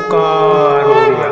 ओंकार ओडिया।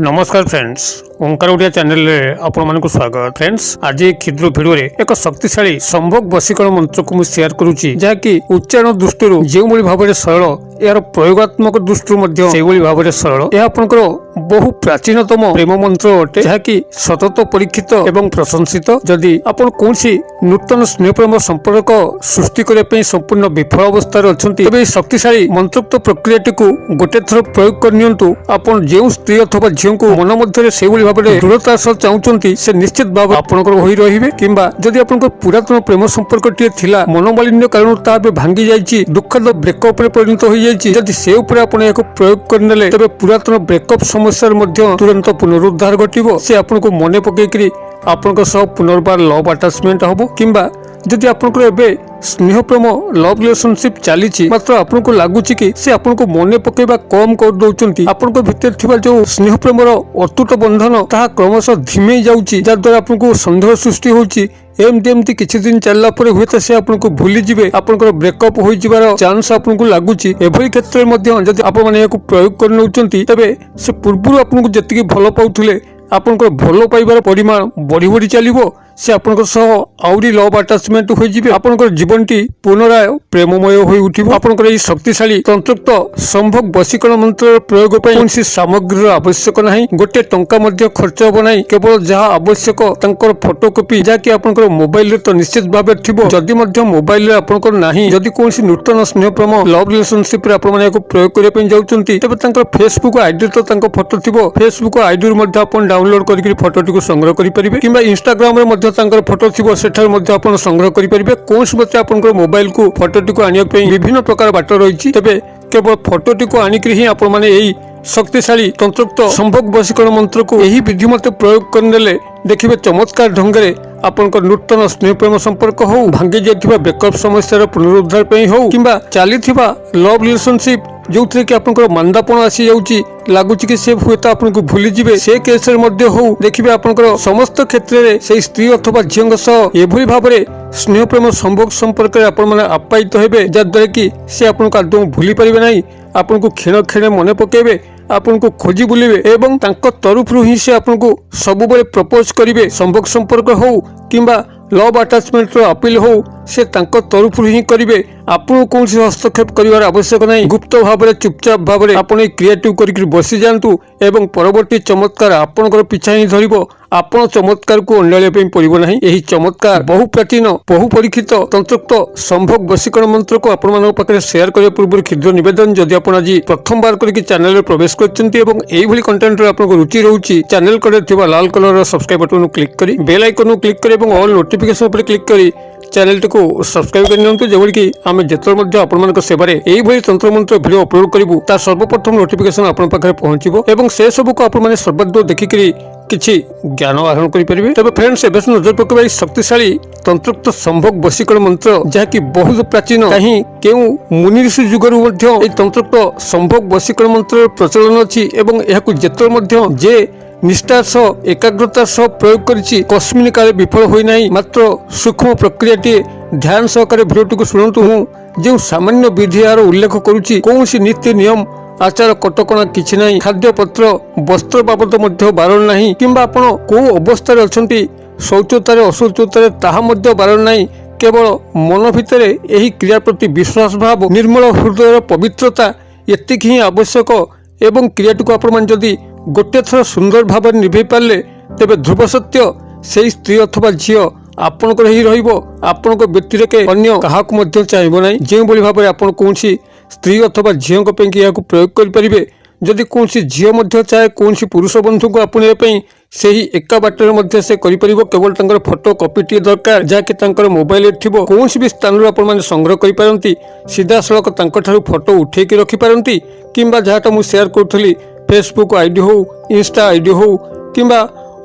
नमस्कार फ्रेंड्स, ओंकार ओडिया चैनल रे आपण मानकु स्वागत। फ्रेंड्स, आज क्षुद्र वीडियो रे एक शक्तिशाली संभोग वशीकरण मंत्र को शेयर करूची, जहाँकि उच्चारण दृष्टि जो भाव सरल, यार प्रयोगात्मक दृष्टि भाव सरल। यह आपनकर बहु प्राचीनतम प्रेम मंत्र अटे, जहाँकि सतत परीक्षित एवं प्रशंसित। जदि आपण कौनसी नूतन स्नेह प्रेम संपर्क सृष्टि करने संपूर्ण विफल अवस्था अच्छी, तेज शक्तिशाली मंत्रोक्त प्रक्रियाटी को गोटे थर प्रयोग करनियंतु। आपण जो स्त्री अथवा झील को मन मध्य से भाव दृढ़ता सह चाहते से निश्चित भाव आपणकर होई रहिबे। किंबा जदि आपनकर पुरातन प्रेम संपर्क टिए थिला, मनोमालिन्य कारण ता भांगी जाइछि, दुःखद ब्रेकअप रे परिणत होई जाइछि, जदि से ऊपर आपण याको प्रयोग करनेले तबे पुरातन ब्रेकअप समस्या मध्य तुरंत पुनरुद्धार घटिबो। से आपनको मने पकेकरी आपनकर सह पुनर्बार लव अटैचमेंट हबो। किंबा जदि आपनकर एबे स्नेह प्रेम लव रिलेशनशिप चली, मात्र आपको लगुच कि से आपको मन पकेबा कम कर दौरान आपन भीतर थिबा जो स्नेह प्रेमर अतुट बंधन ताहा क्रमशः धीमे जाउची, जद्वारा आपको संदेह सृष्टि होउची। एमती किछि दिन चलला परे हुए तो से आपको भूली जिवे, आपनकर ब्रेकअप हो जिबार चांस आपको लगुच। एभली क्षेत्र में जदि आप माने याको प्रयोग कर नउचंती, तबे से पूर्व आपको जतिकि भल पाउथुले आपनकर भल पाइबार परिमाण बढ़ी बढ़ी चलिबो। से आपनकर सह आउरी लव अटैचमेंट हो जिवे, आपनकर जीवनटी पुनराय प्रेममय होई उठिबो। आपनकर एई शक्तिशाली तंत्रोक्त संभोग वशीकरण मंत्र प्रयोग पई कोनसी सामग्रीर आवश्यक नाही, गोटे टंका मध्य खर्च हो नाही। केवल जहा आवश्यक तांकर फोटोकॉपी, जाकि आपनकर मोबाइल रे तो निश्चित भाबे थिबो। जदि मध्य मोबाइल रे आपनकर नाही, जदि कोनसी नूतन स्नेह प्रेम लव रिलेशनशिप रे आपण माने को प्रयोग करिया पई जाउचंती, तबे तांकर फेसबुक आईडी तो तांकर फोटो थिबो। फेसबुक आईडी रे मध्य आपण डाउनलोड करिकरी फोटोटी को संग्रह करि परिबे। किंबा इंस्टाग्राम रे मध्य तांकर फोटो थिबो, सेठार मध्य आपण संग्रह करि परिबे। कोनसी मते आपनकर मोबाइल को फोटोटी को आनिया पई विभिन्न प्रकार बाट रहिछि, तबे केवल फोटोटी को आनिकरी ही आपण माने एई शक्तिशाली तंत्रोक्त संभोग वशीकरण मंत्र को यही विधि मते प्रयोग करनेले देखिबे चमत्कार ढंगरे आपनकर नूतन स्नेह प्रेम संपर्क हो, भांगी जाइथिबा ब्रेकअप समस्या पुनरुद्धार पे हो, किंबा चलीथिबा लव रिलेशनशिप जो थे कि आपनकर मांदापण आसी जाउची, लागुच कि से हुए तो आपनको भूली जिवे, से केस रे मध्य हो देखिबे आपनकर समस्त क्षेत्र रे से स्त्री अथवा झींग सह एभली भाबरे स्नेह प्रेम संभोग संपर्क रे आपण माने आपायित हेबे, जद्वारा कि से आपनको आदौ भूली परिबे नाही। आपनको क्षण क्षण मने पकेबे, आपनको खोजी बुलिबे एवं तांको तरफरु ही से आपनको सब बेले प्रपोज करिवे। संभोग संपर्क हो किंबा लव अटैचमेंट रो अपील हो, से तांको तरफरु ही करिवे। आपन कोनसी हस्तक्षेप करिवार आवश्यक नाही। गुप्त भाबरे चुपचाप भाबरे आपण ए क्रिएटिव करिकरी बसी जांतु एवं परवर्ती चमत्कार आपनकर पिछा ही धरिबो। आपण चमत्कार को अंडालिया पे पड़िबो नाही। एही चमत्कार बहु प्राचीन बहु परीक्षित तंत्रोक्त संभोग वशीकरण मंत्र को आपण मानक पाखरे शेयर करिया पूर्व क्षुद्र निवेदन, जदि आपण आज प्रथम बार करके चैनल रे प्रवेश करचंती एवं एही भली कंटेंट रे आपनको रुचि रहउची, चैनल करे थिबा लाल कलर रो सब्सक्राइब बटन को क्लिक करी बेल आइकन को क्लिक करी एवं ऑल नोटिफिकेशन पर क्लिक करी चैनल को सब्सक्राइब करनियंतु, जेवल कि आमे जेतल मध्य आपण मानक सेवारे एही भली तंत्र मंत्र वीडियो अपलोड करिवु, ता सर्वप्रथम नोटिफिकेशन आपण पाखरे पहुंचीबो एवं से सब को आपण माने सर्वदो देखिकरी किछि ज्ञान आहरण करि परिबे। तबे फ्रेंड्स, एबे नजर पकेबा शक्तिशाली तंत्रोक्त संभोग वशीकरण मंत्र, जहाँकि बहुत प्राचीन, कहीं केउ मुनि ऋषि जुगरु मध्य ए तंत्रोक्त संभोग वशीकरण मंत्र प्रचलन अछि एवं एहाकु जेतल मध्य जे निष्ठा सह एकाग्रता सह प्रयोग करिछि, कस्मिन काले विफल होई नाही। मात्र सूक्ष्म प्रक्रियाटी ध्यान सहकारे भिडियोटी को शुणन्तु। हूँ जो सामान्य विधि यार उल्लेख करुछि, कौनसी नीति नियम आचार कटकणा किछि नाही, खाद्य पत्र वस्त्र बाबद मध्य बारण नाही, किंबा आपण को अवस्था अछंती शौचतारे अशौचतारे ताहा मध्य बारण नाही। केवल मन भितरे एही क्रिया प्रति विश्वास भाव, निर्मल हृदय पवित्रता एतिक ही आवश्यक। एवं क्रियाटी को आपण मान जदि गोटे थर सुंदर भाव निभे पारे, तेबे ध्रुव सत्य से स्त्री अथवा झील आपणकर ही रहिबो। आपणक व्यतिरेके अन्य काहाकु मध्य चाहिबो नाही। जे भली भाबरे आपण कोनसी स्त्री अथवा झील को पेंकी याकु प्रयोग करि परिबे। जदि कोनसी झील मध्य चाहे कोनसी पुरुष बंधु को आपणे पई सेही एका बाटर मध्य से करि परिबो। केवल तांकर फोटो कॉपी टी दरकार, जाके तांकर मोबाइल रे थिबो। कोनसी भी स्थान रो आपण माने संग्रह करि पारंती, सीधा सळक तांकर ठारू फोटो उठे के रखि पारंती। किंबा जहाटा मु शेयर करथली फेसबुक आईडी हो, इंस्टा आईडी हो, किंबा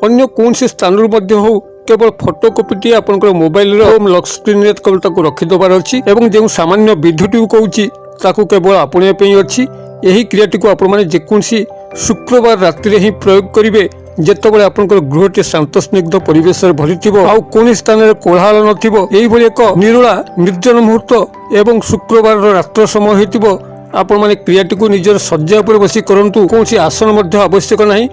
अन्य कोनसी स्थान रो मध्य हो, केवल फोटोकॉपी टी आपनकर मोबाइल रे होम लॉक स्क्रीन रे केवल ताको रखि दबार अछि एवं जे सामान्य विद्युत कहूची ताको केवल आपणे पे अछि। एही क्रियाटी को आपण माने जेकोनसी शुक्रवार रात्रि रे ही प्रयोग करिवे, जेतबेले आपनकर गृहटी शांत स्निग्ध परिवेश भरी थिबो, आउ कोनी स्थान रे कोलाहल नथिबो। एही भली एक निरोला निर्जन मुहूर्त एवं शुक्रवार रात्र समय हेतिबो ଆପଣମାନେ କ୍ରିୟାଟିକୁ ନିଜର ଶଯ୍ୟା ଉପରେ ବସି କରନ୍ତୁ। କୌଣସି ଆସନ ମଧ୍ୟ ଆବଶ୍ୟକ ନାହିଁ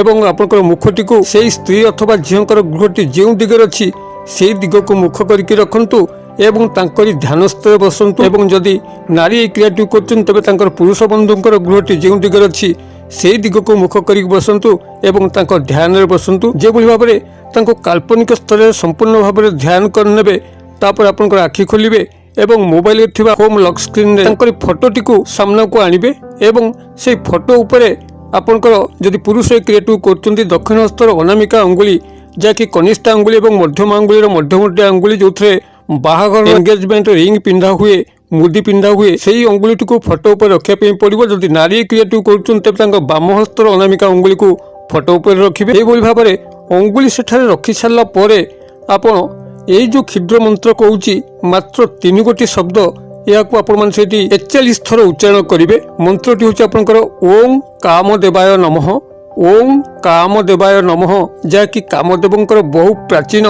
ଏବଂ ଆପଣଙ୍କର ମୁଖଟିକୁ ସେହି ସ୍ତ୍ରୀ ଅଥବା ଝିଅଙ୍କର ଗୃହଟି ଯେଉଁ ଦିଗରେ ଅଛି ସେହି ଦିଗକୁ ମୁଖ କରିକି ରଖନ୍ତୁ ଏବଂ ତାଙ୍କରି ଧ୍ୟାନ ସ୍ଥଳରେ ବସନ୍ତୁ। ଏବଂ ଯଦି ନାରୀ ଏହି କ୍ରିୟାଟିକୁ କରୁଛନ୍ତି ତେବେ ତାଙ୍କର ପୁରୁଷ ବନ୍ଧୁଙ୍କର ଗୃହଟି ଯେଉଁ ଦିଗରେ ଅଛି ସେହି ଦିଗକୁ ମୁଖ କରିକି ବସନ୍ତୁ ଏବଂ ତାଙ୍କ ଧ୍ୟାନରେ ବସନ୍ତୁ। ଯେଭଳି ଭାବରେ ତାଙ୍କୁ କାଳ୍ପନିକ ସ୍ତରରେ ସମ୍ପୂର୍ଣ୍ଣ ଭାବରେ ଧ୍ୟାନ କରିନେବେ, ତାପରେ ଆପଣଙ୍କର ଆଖି ଖୋଲିବେ ଏବଂ ମୋବାଇଲରେ ଥିବା ହୋମ୍ ଲକ୍ ସ୍କ୍ରିନରେ ତାଙ୍କରି ଫଟୋଟିକୁ ସାମ୍ନାକୁ ଆଣିବେ ଏବଂ ସେହି ଫଟୋ ଉପରେ ଆପଣଙ୍କର ଯଦି ପୁରୁଷ ଏହି କ୍ରିୟାଟିକୁ କରୁଛନ୍ତି ଦକ୍ଷିଣ ହସ୍ତର ଅନାମିକା ଅଙ୍ଗୁଳି, ଯାହାକି କନିଷ୍ଠ ଅଙ୍ଗୁଳି ଏବଂ ମଧ୍ୟମ ଅଙ୍ଗୁଳିର ମଧ୍ୟମଟି ଅଙ୍ଗୁଳି ଯେଉଁଥିରେ ବାହାଘର ଏନଗେଜମେଣ୍ଟ ରିଙ୍ଗ ପିନ୍ଧା ହୁଏ, ମୁଦି ପିନ୍ଧା ହୁଏ, ସେହି ଅଙ୍ଗୁଳିଟିକୁ ଫଟୋ ଉପରେ ରଖିବା ପାଇଁ ପଡ଼ିବ। ଯଦି ନାରୀ କ୍ରିୟାଟିକୁ କରୁଛନ୍ତି ତେବେ ତାଙ୍କ ବାମ ହସ୍ତର ଅନାମିକା ଅଙ୍ଗୁଳିକୁ ଫଟୋ ଉପରେ ରଖିବେ। ଏହିଭଳି ଭାବରେ ଅଙ୍ଗୁଳି ସେଠାରେ ରଖି ସାରିଲା ପରେ ଆପଣ ଏଇ ଯେଉଁ କ୍ଷୁଦ୍ର ମନ୍ତ୍ର କହୁଛି ମାତ୍ର 3 ଗୋଟି ଶବ୍ଦ, ଏହାକୁ ଆପଣମାନେ ସେଇଠି 41 ଥର ଉଚ୍ଚାରଣ କରିବେ। ମନ୍ତ୍ରଟି ହେଉଛି ଆପଣଙ୍କର ଓಂ କାମଦେବାୟ ନମଃ, ଓಂ କାମଦେବାୟ ନମଃ, ଯାହାକି କାମଦେବଙ୍କର ବହୁ ପ୍ରାଚୀନ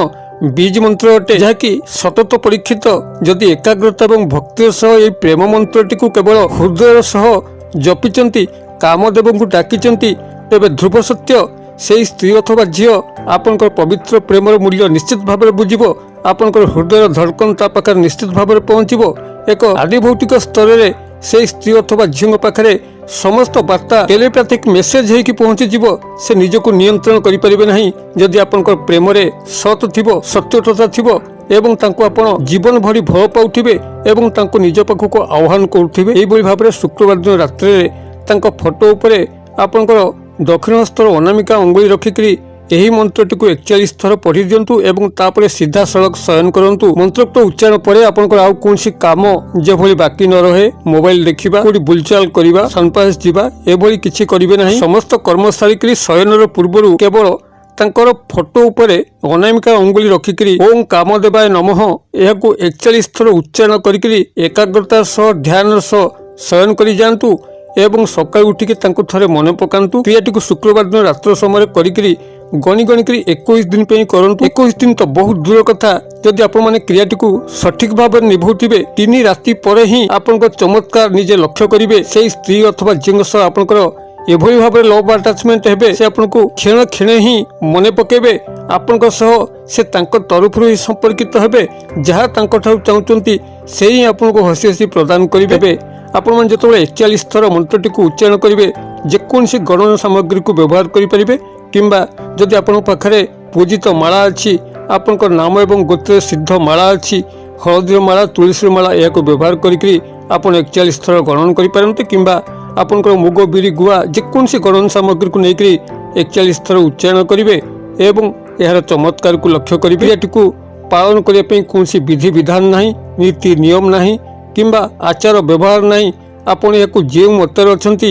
ବୀଜ ମନ୍ତ୍ର ଅଟେ, ଯାହାକି ସତତ ପରୀକ୍ଷିତ। ଯଦି ଏକାଗ୍ରତା ଏବଂ ଭକ୍ତିର ସହ ଏହି ପ୍ରେମ ମନ୍ତ୍ରଟିକୁ କେବଳ ହୃଦୟର ସହ ଜପିଛନ୍ତି, କାମଦେବଙ୍କୁ ଡାକିଛନ୍ତି, ତେବେ ଧ୍ରୁବ ସତ୍ୟ ସେହି ସ୍ତ୍ରୀ ଅଥବା ଝିଅ ଆପଣଙ୍କର ପବିତ୍ର ପ୍ରେମର ମୂଲ୍ୟ ନିଶ୍ଚିତ ଭାବରେ ବୁଝିବ। ଆପଣଙ୍କର ହୃଦୟର ଧଡ଼କନ ତା ପାଖରେ ନିଶ୍ଚିତ ଭାବରେ ପହଞ୍ଚିବ। ଏକ ଆଦିଭୌତିକ ସ୍ତରରେ ସେହି ସ୍ତ୍ରୀ ଅଥବା ଝିଅଙ୍କ ପାଖରେ ସମସ୍ତ ବାର୍ତ୍ତା ଟେଲିପାଥିକ ମେସେଜ ହେଇକି ପହଞ୍ଚିଯିବ। ସେ ନିଜକୁ ନିୟନ୍ତ୍ରଣ କରିପାରିବେ ନାହିଁ ଯଦି ଆପଣଙ୍କର ପ୍ରେମରେ ସତ ଥିବ, ସତ୍ୟତା ଥିବ ଏବଂ ତାଙ୍କୁ ଆପଣ ଜୀବନ ଭରି ଭଲ ପାଉଥିବେ ଏବଂ ତାଙ୍କୁ ନିଜ ପାଖକୁ ଆହ୍ୱାନ କରୁଥିବେ। ଏହିଭଳି ଭାବରେ ଶୁକ୍ରବାର ଦିନ ରାତ୍ରିରେ ତାଙ୍କ ଫଟୋ ଉପରେ ଆପଣଙ୍କର ଦକ୍ଷିଣ ହସ୍ତର ଅନାମିକା ଅଙ୍ଗୁଳି ରଖିକରି ଏହି ମନ୍ତ୍ରଟିକୁ 41 ଥର ପଢ଼ି ଦିଅନ୍ତୁ ଏବଂ ତାପରେ ସିଧାସଳଖ ଶୟନ କରନ୍ତୁ। ମନ୍ତ୍ରୋକ୍ତ ଉଚ୍ଚାରଣ ପରେ ଆପଣଙ୍କର ଆଉ କୌଣସି କାମ ଯେଭଳି ବାକି ନ ରହେ, ମୋବାଇଲ ଦେଖିବା, କୋଉଠି ବୁଲଚାଲ କରିବା, ସନପାସ ଯିବା, ଏଭଳି କିଛି କରିବେ ନାହିଁ। ସମସ୍ତ କର୍ମ ସାରିକରି ଶୟନର ପୂର୍ବରୁ କେବଳ ତାଙ୍କର ଫଟୋ ଉପରେ ଅନାମିକା ଅଙ୍ଗୁଳି ରଖିକରି ଓಂ କାମଦେବାୟ ନମଃ ଏହାକୁ 41 ଥର ଉଚ୍ଚାରଣ କରିକରି ଏକାଗ୍ରତାର ସହ ଧ୍ୟାନର ସହ ଶୟନ କରି ଯାଆନ୍ତୁ ଏବଂ ସକାଳୁ ଉଠିକି ତାଙ୍କୁ ଥରେ ମନେ ପକାନ୍ତୁ। କ୍ରିୟାଟିକୁ ଶୁକ୍ରବାର ଦିନ ରାତ୍ର ସମୟରେ କରିକରି ଗଣି ଗଣିକରି 21 ଦିନ ପାଇଁ କରନ୍ତୁ। 21 ଦିନ ତ ବହୁତ ଦୂର କଥା, ଯଦି ଆପଣମାନେ କ୍ରିୟାଟିକୁ ସଠିକ ଭାବରେ ନିଭଉଥିବେ 3 ରାତି ପରେ ହିଁ ଆପଣଙ୍କ ଚମତ୍କାର ନିଜେ ଲକ୍ଷ୍ୟ କରିବେ। ସେହି ସ୍ତ୍ରୀ ଅଥବା ଝିଅଙ୍କ ସହ ଆପଣଙ୍କର ଏଭଳି ଭାବରେ ଲଭ୍ ଆଟାଚମେଣ୍ଟ ହେବେ, ସେ ଆପଣଙ୍କୁ କ୍ଷଣ କ୍ଷଣ ହିଁ ମନେ ପକାଇବେ। ଆପଣଙ୍କ ସହ ସେ ତାଙ୍କ ତରଫରୁ ହିଁ ସମ୍ପର୍କିତ ହେବେ, ଯାହା ତାଙ୍କଠାରୁ ଚାହୁଁଛନ୍ତି ସେ ହିଁ ଆପଣଙ୍କୁ ହସି ହସି ପ୍ରଦାନ କରିବେ। ଆପଣମାନେ ଯେତେବେଳେ 41 ଥର ମନ୍ତ୍ରଟିକୁ ଉଚ୍ଚାରଣ କରିବେ, ଯେକୌଣସି ଗଣନା ସାମଗ୍ରୀକୁ ବ୍ୟବହାର କରିପାରିବେ କିମ୍ବା ଯଦି ଆପଣଙ୍କ ପାଖରେ ପୂଜିତ ମାଳା ଅଛି, ଆପଣଙ୍କ ନାମ ଏବଂ ଗୋତ୍ରରେ ସିଦ୍ଧ ମାଳା ଅଛି, ହଳଦୀର ମାଳା, ତୁଳସୀର ମାଳା, ଏହାକୁ ବ୍ୟବହାର କରିକି ଆପଣ 41 ଥର ଗଣନ କରିପାରନ୍ତି କିମ୍ବା ଆପଣଙ୍କର ମୁଗ, ବିରି, ଗୁଆ ଯେକୌଣସି ଗଣନ ସାମଗ୍ରୀକୁ ନେଇକରି 41 ଥର ଉଚ୍ଚାରଣ କରିବେ ଏବଂ ଏହାର ଚମତ୍କାରକୁ ଲକ୍ଷ୍ୟ କରିବେ। ଏହାଟିକୁ ପାଳନ କରିବା ପାଇଁ କୌଣସି ବିଧି ବିଧାନ ନାହିଁ, ନୀତି ନିୟମ ନାହିଁ କିମ୍ବା ଆଚାର ବ୍ୟବହାର ନାହିଁ। ଆପଣ ଏହାକୁ ଯେଉଁ ମତରେ ଅଛନ୍ତି,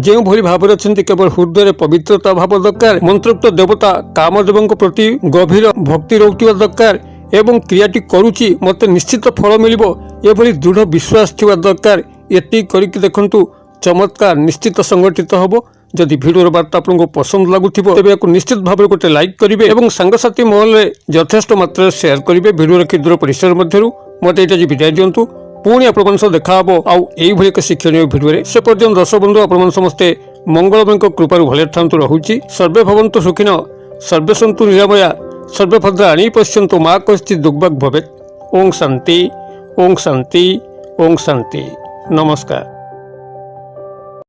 ଯେଉଁଭଳି ଭାବରେ ଅଛନ୍ତି, କେବଳ ହୃଦୟରେ ପବିତ୍ରତା ଭାବ ଦରକାର। ମନ୍ତ୍ରୋକ୍ତ ଦେବତା କାମଦେବଙ୍କ ପ୍ରତି ଗଭୀର ଭକ୍ତି ରହୁଥିବା ଦରକାର ଏବଂ କ୍ରିୟାଟି କରୁଛି ମୋତେ ନିଶ୍ଚିତ ଫଳ ମିଳିବ ଏଭଳି ଦୃଢ଼ ବିଶ୍ୱାସ ଥିବା ଦରକାର। ଏତିକି କରିକି ଦେଖନ୍ତୁ, ଚମତ୍କାର ନିଶ୍ଚିତ ସଂଗଠିତ ହେବ। ଯଦି ଭିଡ଼ିଓର ବାର୍ତ୍ତା ଆପଣଙ୍କୁ ପସନ୍ଦ ଲାଗୁଥିବ ତେବେ ଏହାକୁ ନିଶ୍ଚିତ ଭାବରେ ଗୋଟେ ଲାଇକ୍ କରିବେ ଏବଂ ସାଙ୍ଗସାଥି ମହଲରେ ଯଥେଷ୍ଟ ମାତ୍ରାରେ ସେୟାର କରିବେ। ଭିଡ଼ିଓର କ୍ଷୁଦ୍ର ପରିସର ମଧ୍ୟରୁ ମୋତେ ଏଇଟା ବିଦାୟ ଦିଅନ୍ତୁ। ପୁଣି ଆପଣମାନଙ୍କ ସହ ଦେଖା ହେବ ଆଉ ଏଇଭଳି ଏକ ଶିକ୍ଷଣୀୟ ଭିଡ଼ିଓରେ। ସେ ପର୍ଯ୍ୟନ୍ତ ଦର୍ଶକ ବନ୍ଧୁ ଆପଣମାନେ ସମସ୍ତେ ମଙ୍ଗଳମୟଙ୍କ କୃପାରୁ ଭଲରେ ଥାନ୍ତୁ। ରହୁଛି ସର୍ବେ ଭବନ୍ତୁ ସୁଖିନ, ସର୍ବେ ସନ୍ତୁ ନିରାମୟା, ସର୍ବେ ଭଦ୍ରାଣୀ ପଶ୍ୟନ୍ତୁ ମା କଶ୍ଚିତ୍ ଦୁର୍ଭାଗ୍ୟ ଭବେତ୍। ଓಂ ଶାନ୍ତି, ଓಂ ଶାନ୍ତି, ଓಂ ଶାନ୍ତି। ନମସ୍କାର।